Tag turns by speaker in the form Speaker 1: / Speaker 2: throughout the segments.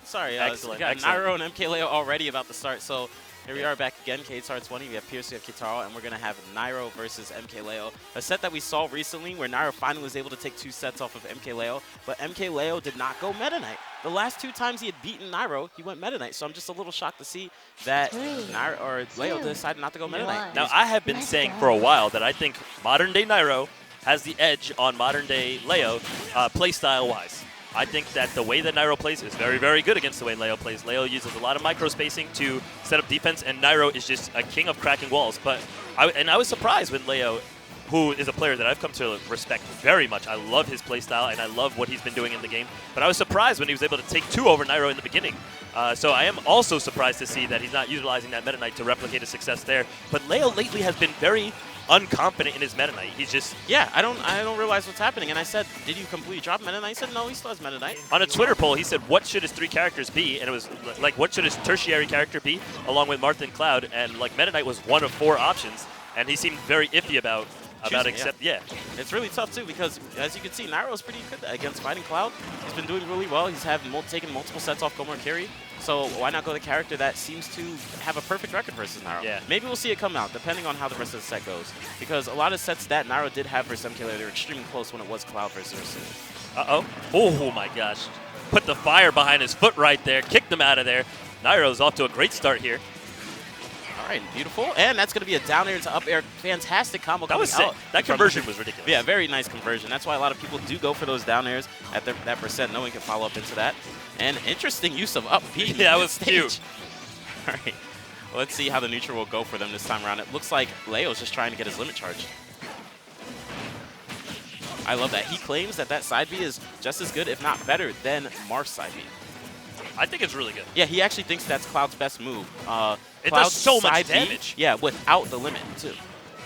Speaker 1: Sorry,
Speaker 2: Excellent.
Speaker 1: we got
Speaker 2: Excellent.
Speaker 1: Nairo and MKLeo already about to start. So here we are back again, KTAR 20. We have Pierce, we have KTAR, and we're going to have Nairo versus MKLeo. A set that we saw recently where Nairo finally was able to take 2 sets off of MKLeo, but MKLeo did not go Meta Knight. The last 2 times he had beaten Nairo, he went Meta Knight. So I'm just a little shocked to see that Nairo or Leo decided not to go Meta Knight.
Speaker 2: Now, I have been saying for a while that I think modern-day Nairo has the edge on modern-day Leo playstyle-wise. I think that the way that Nairo plays is very, very good against the way Leo plays. Leo uses a lot of micro-spacing to set up defense, and Nairo is just a king of cracking walls. But I was surprised when Leo, who is a player that I've come to respect very much. I love his playstyle, and I love what he's been doing in the game. But I was surprised when he was able to take 2 over Nairo in the beginning. So I am also surprised to see that he's not utilizing that Meta Knight to replicate his success there. But Leo lately has been very unconfident in his Meta Knight. He's just...
Speaker 1: Yeah, I don't realize what's happening. And I said, did you completely drop Meta Knight? He said, no, he still has Meta Knight.
Speaker 2: On a Twitter poll, he said, what should his 3 characters be? And it was like, what should his tertiary character be? Along with Marth and Cloud. And like Meta Knight was 1 of 4 options. And he seemed very iffy about accept. Yeah.
Speaker 1: It's really tough too because as you can see, Nairo is pretty good against fighting Cloud. He's been doing really well. He's taken multiple sets off Gomor Carry. So why not go the character that seems to have a perfect record versus Nairo?
Speaker 2: Yeah.
Speaker 1: Maybe we'll see it come out depending on how the rest of the set goes. Because a lot of sets that Nairo did have versus MKLeo, they were extremely close when it was Cloud versus Ursa.
Speaker 2: Uh-oh. Oh my gosh. Put the fire behind his foot right there. Kicked him out of there. Nairo's off to a great start here.
Speaker 1: All right, beautiful. And that's going to be a down air into up air. Fantastic combo.
Speaker 2: That was sick. That conversion was ridiculous.
Speaker 1: Yeah, very nice conversion. That's why a lot of people do go for those down airs at that percent. No one can follow up into that. And interesting use of up B.
Speaker 2: Yeah, that was cute.
Speaker 1: All right. Well, let's see how the neutral will go for them this time around. It looks like Leo's just trying to get his limit charged. I love that. He claims that that side B is just as good, if not better, than Marth's side B.
Speaker 2: I think it's really good.
Speaker 1: Yeah, he actually thinks that's Cloud's best move.
Speaker 2: It does so much damage.
Speaker 1: Yeah, without the limit, too.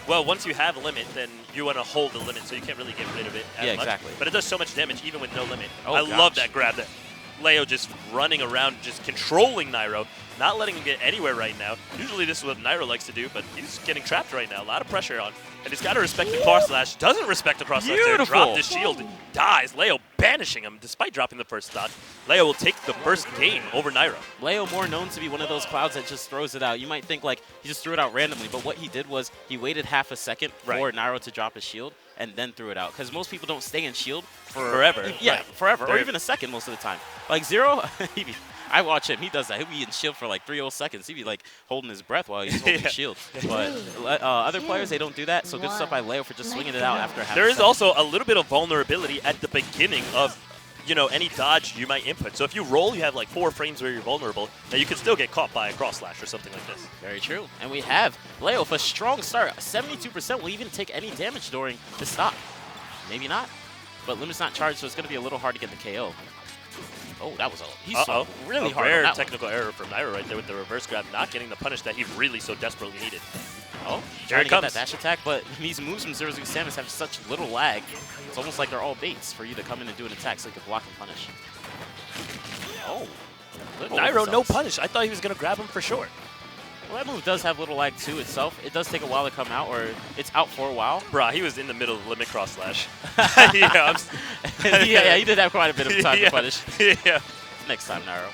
Speaker 2: Well, once you have a limit, then you want to hold the limit, so you can't really get rid of it as much.
Speaker 1: Exactly.
Speaker 2: But it does so much damage even with no limit.
Speaker 1: Oh,
Speaker 2: I love that grab. That Leo just running around, just controlling Nairo, not letting him get anywhere right now. Usually this is what Nairo likes to do, but he's getting trapped right now. A lot of pressure on. And he's got to respect the cross slash. Doesn't respect the cross slash there. Dropped the shield. Dies. Leo banishing him despite dropping the first stock. Leo will take the first game over Nairo.
Speaker 1: Leo more known to be one of those Clouds that just throws it out. You might think like he just threw it out randomly, but what he did was he waited half a second for Nairo to drop his shield and then threw it out. Because most people don't stay in shield for
Speaker 2: forever.
Speaker 1: Yeah, forever. Or even a second most of the time. Like Zero, I watch him. He does that. He'll be in shield for like 3 whole seconds. He'd be like holding his breath while he's holding shield. But other players, they don't do that. So good stuff by Leo for just swinging it out after half.
Speaker 2: There is also a little bit of vulnerability at the beginning of, you know, any dodge you might input. So if you roll, you have like 4 frames where you're vulnerable. Now you can still get caught by a cross slash or something like this.
Speaker 1: Very true. And we have Leo with a strong start. 72% will even take any damage during the stop. Maybe not. But limit's not charged, so it's going to be a little hard to get the KO. Oh, that was he saw really hard.
Speaker 2: Rare technical error from Nairo right there with the reverse grab, not getting the punish that he really so desperately needed.
Speaker 1: Oh,
Speaker 2: there
Speaker 1: trying
Speaker 2: it
Speaker 1: to
Speaker 2: comes.
Speaker 1: Get that dash attack, but these moves from 0 Samus have such little lag. It's almost like they're all baits for you to come in and do an attack so you can block and punish. Oh,
Speaker 2: Nairo, no punish. I thought he was going to grab him for sure.
Speaker 1: Well, that move does have little lag to itself. It does take a while to come out, or it's out for a while.
Speaker 2: Bruh, he was in the middle of the limit cross slash.
Speaker 1: yeah, he did have quite a bit of time to punish.
Speaker 2: Yeah.
Speaker 1: Next time, Nairo.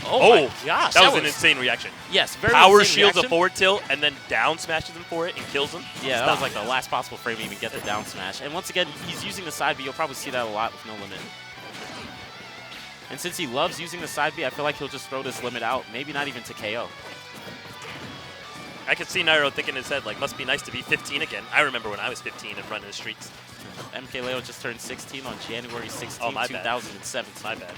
Speaker 2: Oh
Speaker 1: my gosh.
Speaker 2: That was an insane reaction.
Speaker 1: Yes, very
Speaker 2: Power
Speaker 1: insane
Speaker 2: shields
Speaker 1: reaction.
Speaker 2: a forward tilt and then down smashes him for it and kills him.
Speaker 1: Yeah, that was like the last possible frame to even get the down smash. And once again, he's using the side B. You'll probably see that a lot with no limit. And since he loves using the side B, I feel like he'll just throw this limit out. Maybe not even to KO.
Speaker 2: I could see Nairo thinking in his head, like, must be nice to be 15 again. I remember when I was 15 and running the streets.
Speaker 1: MKLeo just turned 16 on January 16,
Speaker 2: oh, my
Speaker 1: 2007.
Speaker 2: My bad.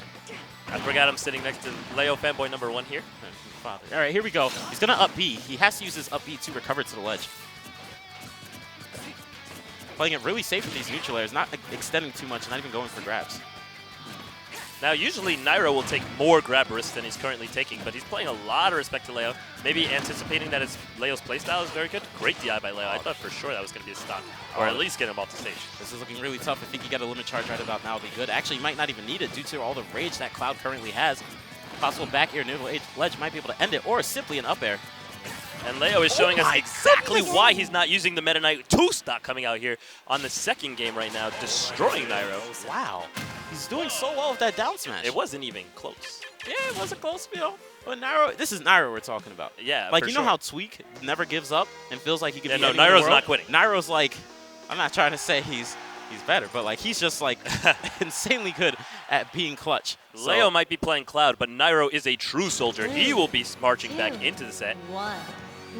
Speaker 2: I forgot I'm sitting next to Leo fanboy number 1 here.
Speaker 1: All right, here we go. He's going to up B. He has to use his up B to recover to the ledge. Playing it really safe with these neutral airs, not extending too much, not even going for grabs.
Speaker 2: Now, usually Nairo will take more grab risks than he's currently taking, but he's playing a lot of respect to Leo. Maybe anticipating that Leo's playstyle is very good. Great DI by Leo. I thought for sure that was going to be a stock, or at least get him off the stage.
Speaker 1: This is looking really tough. I think you got a limit charge right about now would be good. Actually, you might not even need it due to all the rage that Cloud currently has. Possible back air near the ledge might be able to end it, or simply an up air.
Speaker 2: And Leo is showing us exactly why he's not using the Meta Knight 2 stock coming out here on the second game right now, destroying Nairo.
Speaker 1: Wow. He's doing so well with that down smash.
Speaker 2: It wasn't even close.
Speaker 1: Yeah, it wasn't close, But Nairo, this is Nairo we're talking about.
Speaker 2: Yeah,
Speaker 1: like
Speaker 2: for
Speaker 1: you know
Speaker 2: sure.
Speaker 1: how Tweak never gives up and feels like he can be
Speaker 2: no,
Speaker 1: anywhere in the
Speaker 2: Nairo's
Speaker 1: world?
Speaker 2: not quitting.
Speaker 1: Nairo's like, I'm not trying to say he's better, but like he's just like insanely good at being clutch.
Speaker 2: Leo might be playing Cloud, but Nairo is a true soldier. He will be marching back into the set.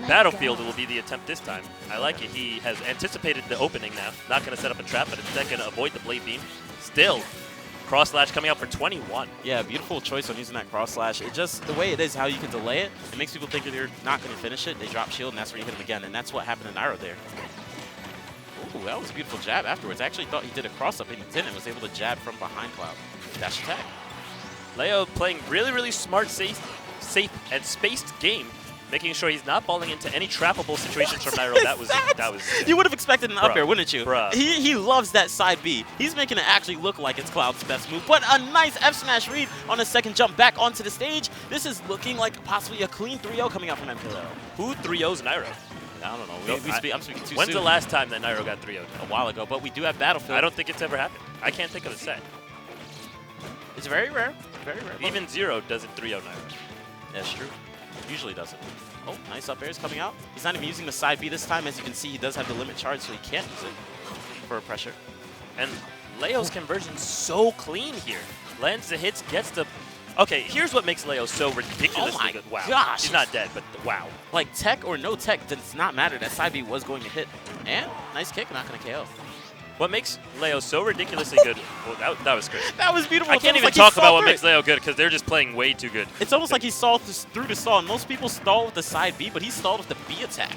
Speaker 2: Battlefield will be the attempt this time. I like it. He has anticipated the opening now. Not going to set up a trap, but instead going to avoid the blade beam. Still, cross slash coming out for 21.
Speaker 1: Yeah, beautiful choice on using that cross slash. It just, the way it is, how you can delay it, it makes people think that you're not going to finish it. They drop shield, and that's where you hit him again. And that's what happened to Nairo there. Ooh, that was a beautiful jab afterwards. I actually thought he did a cross up, and he didn't. Was able to jab from behind Cloud. Dash attack.
Speaker 2: Leo playing really, really smart, safe, and spaced game, making sure he's not falling into any trappable situations from Nairo. That was.
Speaker 1: You would have expected an up air, wouldn't you?
Speaker 2: Bruh.
Speaker 1: He loves that side B. He's making it actually look like it's Cloud's best move. But a nice F smash read on a second jump back onto the stage. This is looking like possibly a clean 3-0 coming out from MKLeo.
Speaker 2: Who 3-0's Nairo?
Speaker 1: I don't know. I'm speaking too soon.
Speaker 2: When's the last time that Nairo got 3-0'd?
Speaker 1: A while ago, but we do have Battlefield.
Speaker 2: I don't think it's ever happened. I can't think of a set.
Speaker 1: It's very rare. Very rare.
Speaker 2: Even Zero doesn't 3-0 Nairo.
Speaker 1: That's true. Usually doesn't. Oh, nice up airs coming out. He's not even using the side B this time. As you can see, he does have the limit charge, so he can't use it for pressure.
Speaker 2: And Leo's conversion's so clean here. Lands the hits, gets the... Okay, here's what makes Leo so ridiculously good. Wow.
Speaker 1: Gosh.
Speaker 2: He's not dead, but wow.
Speaker 1: Like, tech or no tech does not matter. That side B was going to hit. And nice kick, not going to KO.
Speaker 2: What makes Leo so ridiculously good... Well, that was great.
Speaker 1: That was beautiful.
Speaker 2: I can't even talk about what makes Leo good because they're just playing way too good.
Speaker 1: It's almost like he stalled through the stall. And most people stall with the side B, but he stalled with the B attack.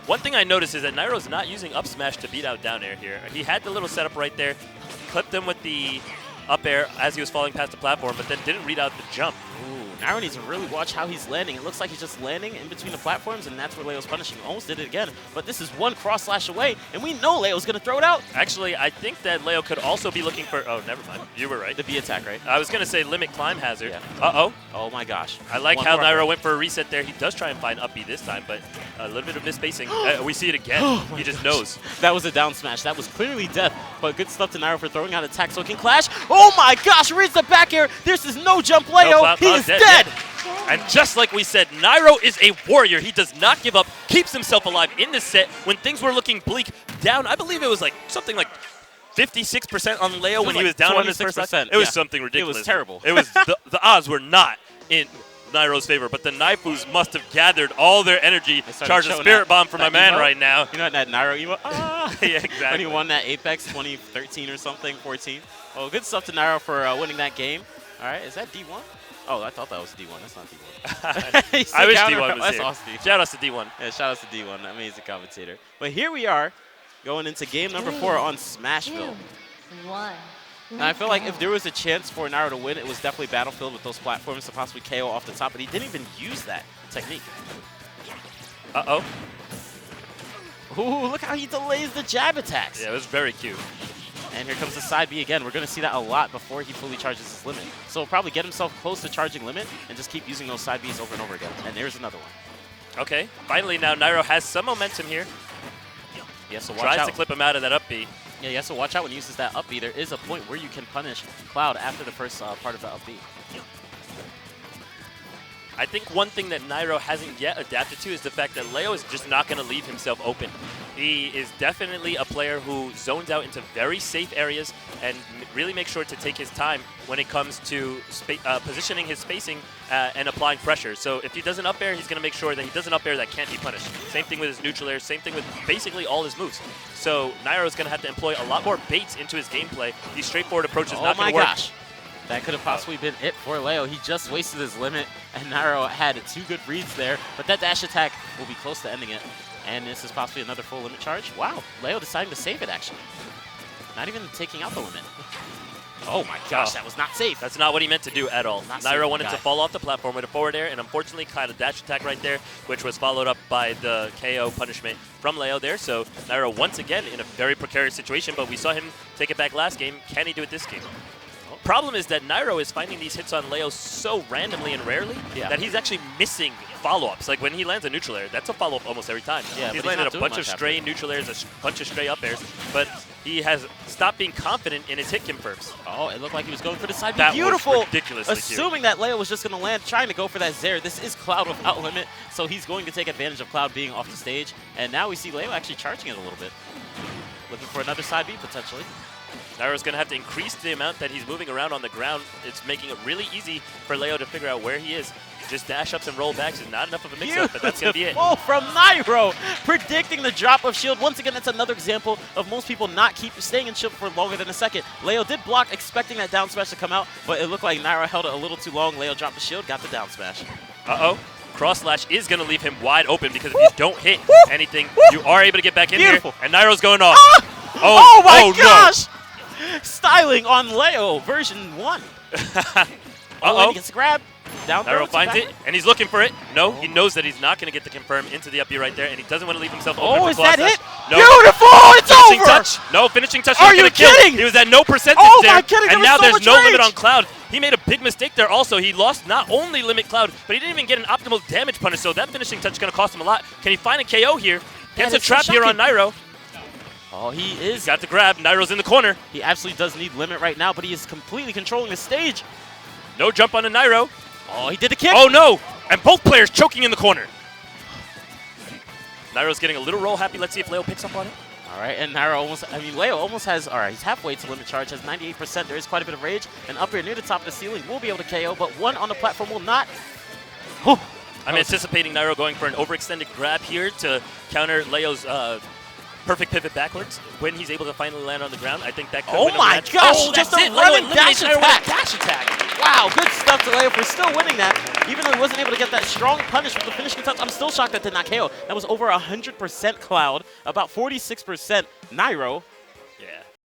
Speaker 2: One thing I noticed is that Nairo's not using up smash to beat out down air here. He had the little setup right there, clipped him with the up air as he was falling past the platform, but then didn't read out the jump.
Speaker 1: Ooh, Nairo needs to really watch how he's landing. It looks like he's just landing in between the platforms, and that's where Leo's punishing. Almost did it again, but this is one cross slash away, and we know Leo's going to throw it out.
Speaker 2: Actually, I think that Leo could also be looking for... Oh, never mind. You were right.
Speaker 1: The B attack, right?
Speaker 2: I was going to say limit climb hazard.
Speaker 1: Yeah.
Speaker 2: Uh-oh.
Speaker 1: Oh, my gosh.
Speaker 2: I like
Speaker 1: One
Speaker 2: how
Speaker 1: more
Speaker 2: Nairo went for a reset there. He does try and find up B this time, but a little bit of misspacing. We see it again. He just knows.
Speaker 1: That was a down smash. That was clearly death, but good stuff to Nairo for throwing out attack so it can clash. Oh my gosh, reads the back air. This is no jump Leo.
Speaker 2: No,
Speaker 1: he is dead.
Speaker 2: Yeah. And just like we said, Nairo is a warrior. He does not give up, keeps himself alive in this set when things were looking bleak down. I believe it was like something like 56% on Leo when he was down on his first set. It was something ridiculous.
Speaker 1: It was terrible.
Speaker 2: It was the odds were not in Nairo's favor, but the Naifus must have gathered all their energy, charged a spirit bomb for my man right now.
Speaker 1: You know that Nairo emote? Ah!
Speaker 2: Yeah, exactly.
Speaker 1: When he won that Apex 2013 or something, 14. Well, good stuff to Nairo for winning that game. All right, is that D1? Oh, I thought that was D1. That's not D1.
Speaker 2: I wish D1 was
Speaker 1: That's
Speaker 2: here.
Speaker 1: awesome.
Speaker 2: Shout out to D1.
Speaker 1: Yeah, shout out to D1, amazing commentator. But here we are, going into game number 4 on Smashville. Now, I feel like if there was a chance for Nairo to win, it was definitely Battlefield with those platforms to possibly KO off the top, but he didn't even use that technique.
Speaker 2: Uh-oh.
Speaker 1: Ooh, look how he delays the jab attacks.
Speaker 2: Yeah, it was very cute.
Speaker 1: And here comes the side B again. We're going to see that a lot before he fully charges his limit. So he'll probably get himself close to charging limit and just keep using those side Bs over and over again. And there's another one.
Speaker 2: Okay, finally now Nairo has some momentum here.
Speaker 1: Yeah, so watch
Speaker 2: Tries
Speaker 1: out.
Speaker 2: to clip him out of that up B.
Speaker 1: Yeah, you have to watch out when he uses that up B. There is a point where you can punish Cloud after the first part of the up B.
Speaker 2: I think one thing that Nairo hasn't yet adapted to is the fact that Leo is just not going to leave himself open. He is definitely a player who zones out into very safe areas and really makes sure to take his time when it comes to positioning his spacing and applying pressure. So if he does an up air, he's going to make sure that he does an up air that can't be punished. Same thing with his neutral air, same thing with basically all his moves. So Nairo is going to have to employ a lot more baits into his gameplay. These straightforward approaches not going to work.
Speaker 1: Oh my gosh. That could have possibly been it for Leo. He just wasted his limit, and Nairo had 2 good reads there. But that dash attack will be close to ending it. And this is possibly another full limit charge. Wow, Leo deciding to save it, actually. Not even taking out the limit. Oh my gosh, that was not safe.
Speaker 2: That's not what he meant to do at all. Nairo wanted to fall off the platform with a forward air, and unfortunately caught a dash attack right there, which was followed up by the KO punishment from Leo there. So Nairo once again in a very precarious situation, but we saw him take it back last game. Can he do it this game?
Speaker 1: Oh,
Speaker 2: problem is that Nairo is finding these hits on Leo so randomly and rarely that he's actually missing follow-ups. Like when he lands a neutral air, that's a follow-up almost every time.
Speaker 1: Yeah,
Speaker 2: he's landed a bunch of stray neutral airs, a bunch of stray up airs, but he has stopped being confident in his hit confirms.
Speaker 1: Oh, it looked like he was going for the side B.
Speaker 2: That
Speaker 1: Beautiful.
Speaker 2: was ridiculously
Speaker 1: Assuming that Leo was just going to land, trying to go for that Zair. This is Cloud without limit, so he's going to take advantage of Cloud being off the stage. And now we see Leo actually charging it a little bit. Looking for another side B, potentially.
Speaker 2: Nairo's going to have to increase the amount that he's moving around on the ground. It's making it really easy for Leo to figure out where he is. Just dash ups and roll backs is not enough of a mix-up, but that's going to be it.
Speaker 1: Oh, from Nairo, predicting the drop of shield. Once again, that's another example of most people not staying in shield for longer than a second. Leo did block, expecting that down smash to come out, but it looked like Nairo held it a little too long. Leo dropped the shield, got the down smash.
Speaker 2: Uh-oh. Cross slash is going to leave him wide open because if you don't hit anything, you are able to get back in here. And Nairo's going off.
Speaker 1: Oh my gosh! No. Styling on Leo, version 1.
Speaker 2: Uh-oh.
Speaker 1: He gets a grab. Down
Speaker 2: Nairo finds it, and he's looking for it. No, he knows that he's not going to get the confirm into the up B right there, and he doesn't want to leave himself open for
Speaker 1: is that
Speaker 2: slash.
Speaker 1: it?
Speaker 2: No.
Speaker 1: Beautiful! It's
Speaker 2: finishing
Speaker 1: over!
Speaker 2: Touch. No, finishing touch.
Speaker 1: Are you kidding?
Speaker 2: He was at no percentage there.
Speaker 1: My kidding.
Speaker 2: And now
Speaker 1: so
Speaker 2: there's no
Speaker 1: rage.
Speaker 2: limit on Cloud. He made a big mistake there also. He lost not only limit Cloud, but he didn't even get an optimal damage punish, so that finishing touch is going to cost him a lot. Can he find a KO here? Gets a trap here on Nairo.
Speaker 1: Oh, he is.
Speaker 2: He's got the grab. Nairo's in the corner.
Speaker 1: He absolutely does need limit right now, but he is completely controlling the stage.
Speaker 2: No jump on the Nairo.
Speaker 1: Oh, he did the kick.
Speaker 2: Oh, no. And both players choking in the corner. Nairo's getting a little roll happy. Let's see if Leo picks up on it.
Speaker 1: All right, and Leo almost has, all right, he's halfway to limit charge, has 98%. There is quite a bit of rage. And up here near the top of the ceiling will be able to KO, but one on the platform will not.
Speaker 2: I'm anticipating Nairo going for an overextended grab here to counter Leo's perfect pivot backwards when he's able to finally land on the ground. I think that could win a match.
Speaker 1: Oh my gosh,
Speaker 2: oh,
Speaker 1: just a
Speaker 2: Leo
Speaker 1: running
Speaker 2: eliminates
Speaker 1: dash
Speaker 2: Nairo with
Speaker 1: attack.
Speaker 2: a dash attack.
Speaker 1: Wow, good stuff to Leo for still winning that. Even though he wasn't able to get that strong punish with the finishing touch, I'm still shocked that did not KO. That was over 100% Cloud, about 46% Nairo.